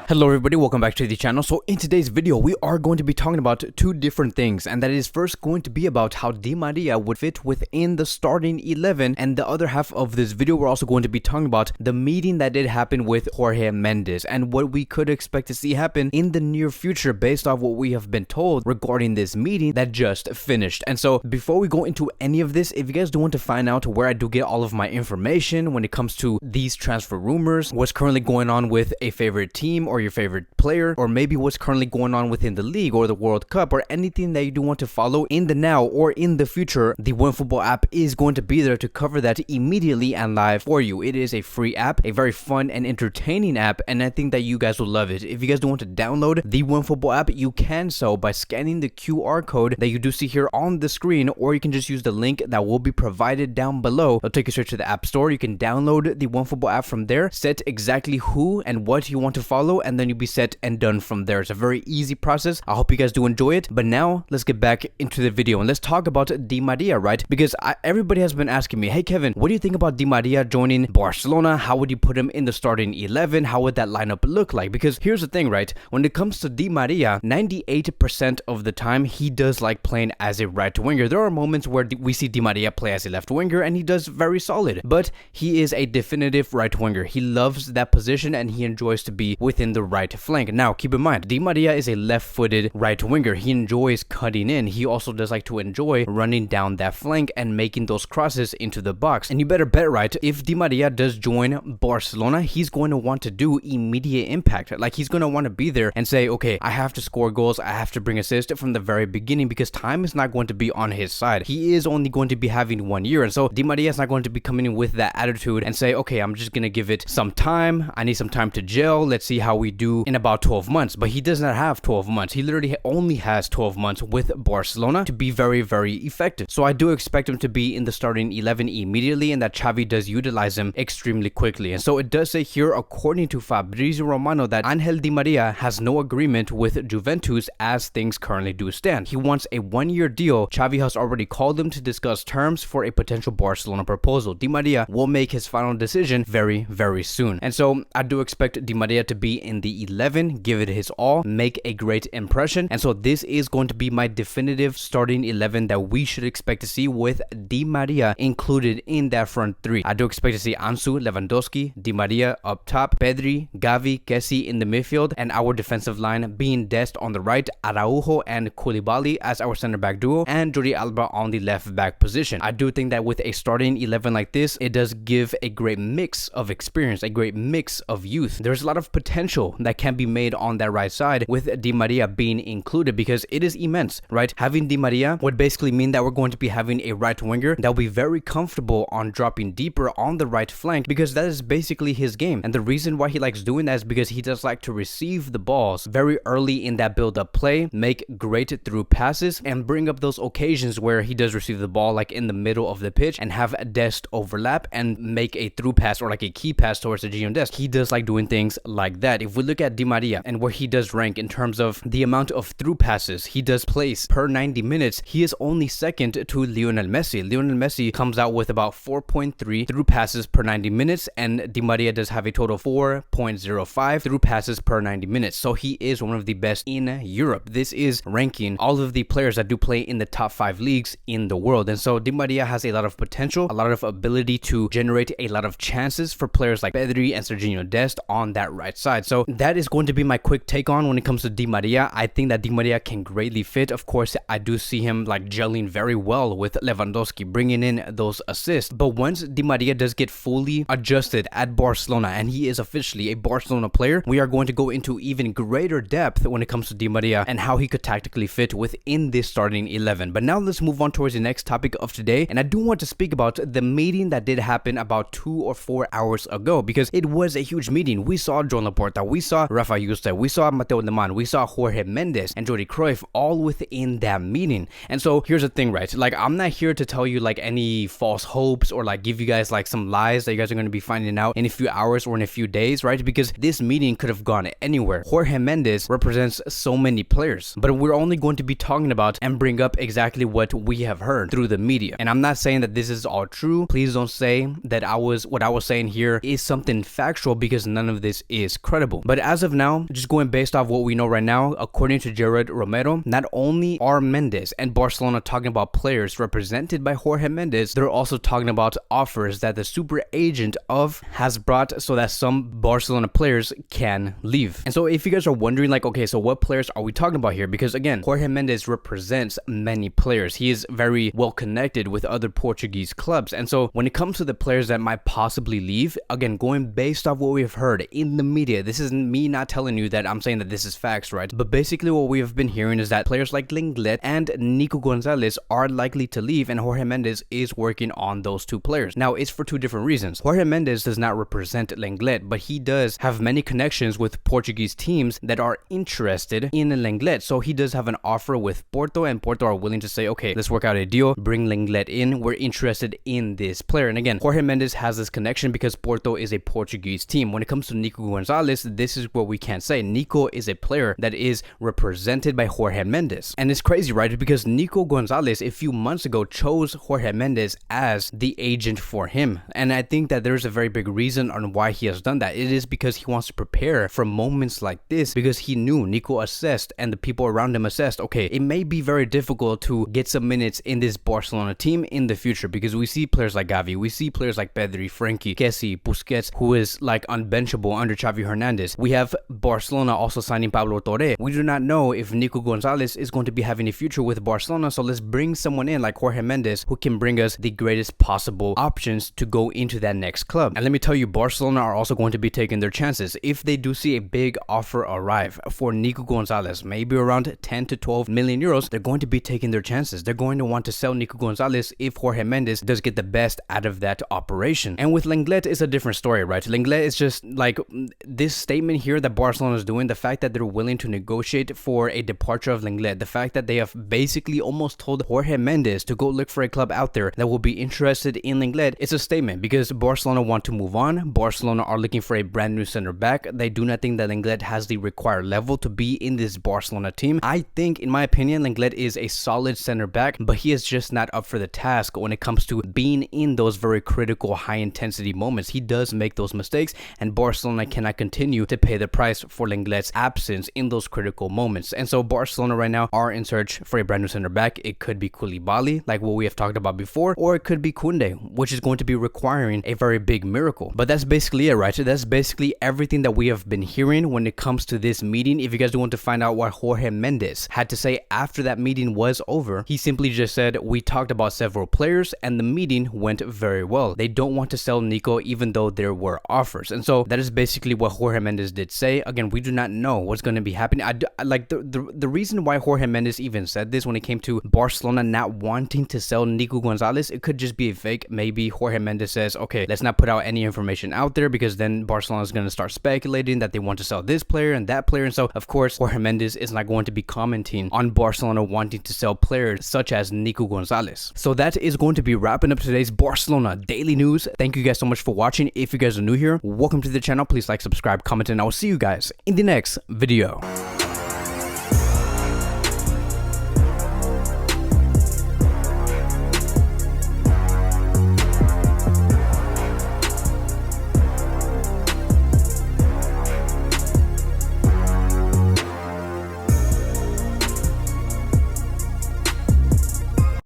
Hello everybody, welcome back to the channel. So in today's video, we are going to be talking about two different things, and that is first going to be about how Di Maria would fit within the starting 11, and the other half of this video, we're also going to be talking about the meeting that did happen with Jorge Mendes and what we could expect to see happen in the near future based off what we have been told regarding this meeting that just finished. And so before we go into any of this, if you guys do want to find out where I do get all of my information when it comes to these transfer rumors, what's currently going on with a favorite team or your favorite player, or maybe what's currently going on within the league or the World Cup, or anything that you do want to follow in the now or in the future, the OneFootball app is going to be there to cover that immediately and live for you. It is a free app, a very fun and entertaining app, and I think that you guys will love it. If you guys do want to download the OneFootball app, you can so by scanning the QR code that you do see here on the screen, or you can just use the link that will be provided down below. It'll take you straight to the App Store. You can download the OneFootball app from there, set exactly who and what you want to follow, and then you'll be set and done from there. It's a very easy process. I hope you guys do enjoy it. But now let's get back into the video and let's talk about Di Maria, right? Because everybody has been asking me, hey Kevin, what do you think about Di Maria joining Barcelona? How would you put him in the starting 11? How would that lineup look like? Because here's the thing, right? When it comes to Di Maria, 98% of the time he does like playing as a right winger. There are moments where we see Di Maria play as a left winger and he does very solid, but he is a definitive right winger. He loves that position and he enjoys to be within the right flank. Now, keep in mind, Di Maria is a left-footed right winger. He enjoys cutting in. He also does like to enjoy running down that flank and making those crosses into the box. And you better bet, right, if Di Maria does join Barcelona, he's going to want to do immediate impact. Like, he's going to want to be there and say, okay, I have to score goals. I have to bring assists from the very beginning, because time is not going to be on his side. He is only going to be having 1 year. And so Di Maria is not going to be coming in with that attitude and say, okay, I'm just going to give it some time. I need some time to gel. Let's see how we do in about 12 months. But he does not have 12 months. He literally only has 12 months with Barcelona to be very, very effective. So I do expect him to be in the starting 11 immediately, and that Xavi does utilize him extremely quickly. And so it does say here, according to Fabrizio Romano, that Angel Di Maria has no agreement with Juventus as things currently do stand. He wants a 1-year deal. Xavi has already called him to discuss terms for a potential Barcelona proposal. Di Maria will make his final decision very, very soon. And so I do expect Di Maria to be in the 11, give it his all, make a great impression. And so this is going to be my definitive starting 11 that we should expect to see, with Di Maria included in that front three. I do expect to see Ansu, Lewandowski, Di Maria up top, Pedri, Gavi, Kessie in the midfield, and our defensive line being Dest on the right, Araujo and Koulibaly as our center back duo, and Jordi Alba on the left back position. I do think that with a starting 11 like this, it does give a great mix of experience, a great mix of youth. There's a lot of potential that can be made on that right side with Di Maria being included, because it is immense, right? Having Di Maria would basically mean that we're going to be having a right winger that will be very comfortable on dropping deeper on the right flank, because that is basically his game. And the reason why he likes doing that is because he does like to receive the balls very early in that build-up play, make great through passes, and bring up those occasions where he does receive the ball like in the middle of the pitch and have Dest overlap and make a through pass or like a key pass towards the Gio Dest. He does like doing things like that. If we look at Di Maria and where he does rank in terms of the amount of through passes he does place per 90 minutes, he is only second to Lionel Messi. Lionel Messi comes out with about 4.3 through passes per 90 minutes, and Di Maria does have a total of 4.05 through passes per 90 minutes. So he is one of the best in Europe. This is ranking all of the players that do play in the top 5 leagues in the world. And so Di Maria has a lot of potential, a lot of ability to generate a lot of chances for players like Pedri and Serginho Dest on that right side. So that is going to be my quick take on when it comes to Di Maria. I think that Di Maria can greatly fit. Of course, I do see him like gelling very well with Lewandowski, bringing in those assists. But once Di Maria does get fully adjusted at Barcelona and he is officially a Barcelona player, we are going to go into even greater depth when it comes to Di Maria and how he could tactically fit within this starting 11. But now let's move on towards the next topic of today. And I do want to speak about the meeting that did happen about 2 or 4 hours ago, because it was a huge meeting. We saw John Laporta, we saw Rafa Yuste, we saw Mateo Neman, we saw Jorge Mendes and Jordi Cruyff all within that meeting. And so here's the thing, right? Like, I'm not here to tell you like any false hopes or like give you guys like some lies that you guys are going to be finding out in a few hours or in a few days, right? Because this meeting could have gone anywhere. Jorge Mendes represents so many players, but we're only going to be talking about and bring up exactly what we have heard through the media. And I'm not saying that this is all true. Please don't say that what I was saying here is something factual, because none of this is credible. possible. But as of now, just going based off what we know right now, according to Jared Romero, not only are Mendes and Barcelona talking about players represented by Jorge Mendes, they're also talking about offers that the super agent of has brought so that some Barcelona players can leave. And so if you guys are wondering, like, okay, so what players are we talking about here? Because again, Jorge Mendes represents many players. He is very well connected with other Portuguese clubs. And so when it comes to the players that might possibly leave, again, going based off what we've heard in the media, this isn't me not telling you that I'm saying that this is facts, right? But basically what we have been hearing is that players like Lenglet and Nico Gonzalez are likely to leave, and Jorge Mendes is working on those two players. Now, it's for two different reasons. Jorge Mendes does not represent Lenglet, but he does have many connections with Portuguese teams that are interested in Lenglet. So he does have an offer with Porto, and Porto are willing to say, okay, let's work out a deal, bring Lenglet in, we're interested in this player. And again, Jorge Mendes has this connection because Porto is a Portuguese team. When it comes to Nico Gonzalez, this is what we can't say. Nico is a player that is represented by Jorge Mendes. And it's crazy, right? Because Nico Gonzalez a few months ago chose Jorge Mendes as the agent for him. And I think that there's a very big reason on why he has done that. It is because he wants to prepare for moments like this, because he knew, Nico assessed and the people around him assessed, okay, it may be very difficult to get some minutes in this Barcelona team in the future, because we see players like Gavi, we see players like Pedri, Frenkie, Kessie, Busquets, who is like unbenchable under Xavi Hernandez. We have Barcelona also signing Pablo Torre. We do not know if Nico Gonzalez is going to be having a future with Barcelona, so let's bring someone in like Jorge Mendes who can bring us the greatest possible options to go into that next club. And let me tell you, Barcelona are also going to be taking their chances. If they do see a big offer arrive for Nico Gonzalez, maybe around 10 to 12 million euros, they're going to be taking their chances. They're going to want to sell Nico Gonzalez if Jorge Mendes does get the best out of that operation. And with Lenglet, it's a different story, right? Lenglet is just like this statement here that Barcelona is doing, the fact that they're willing to negotiate for a departure of Lenglet, the fact that they have basically almost told Jorge Mendes to go look for a club out there that will be interested in Lenglet. It's a statement because Barcelona want to move on. Barcelona are looking for a brand new center back. They do not think that Lenglet has the required level to be in this Barcelona team. I think, in my opinion, Lenglet is a solid center back, but he is just not up for the task when it comes to being in those very critical high intensity moments. He does make those mistakes, and Barcelona cannot continue to pay the price for Lenglet's absence in those critical moments. And so Barcelona right now are in search for a brand new center back. It could be Koulibaly, like what we have talked about before, or it could be Koundé, which is going to be requiring a very big miracle. But that's basically it, right? That's basically everything that we have been hearing when it comes to this meeting. If you guys do want to find out what Jorge Mendes had to say after that meeting was over, he simply just said, we talked about several players and the meeting went very well. They don't want to sell Nico even though there were offers. And so that is basically what Jorge Mendes did say. Again, we do not know what's going to be happening. Like the reason why Jorge Mendes even said this when it came to Barcelona not wanting to sell Nico Gonzalez, it could just be a fake. Maybe Jorge Mendes says, okay, let's not put out any information out there because then Barcelona is going to start speculating that they want to sell this player and that player. And so of course Jorge Mendes is not going to be commenting on Barcelona wanting to sell players such as Nico Gonzalez. So that is going to be wrapping up today's Barcelona daily news. Thank you guys so much for watching. If you guys are new here, welcome to the channel. Please like, subscribe, comment, and I will see you guys in the next video.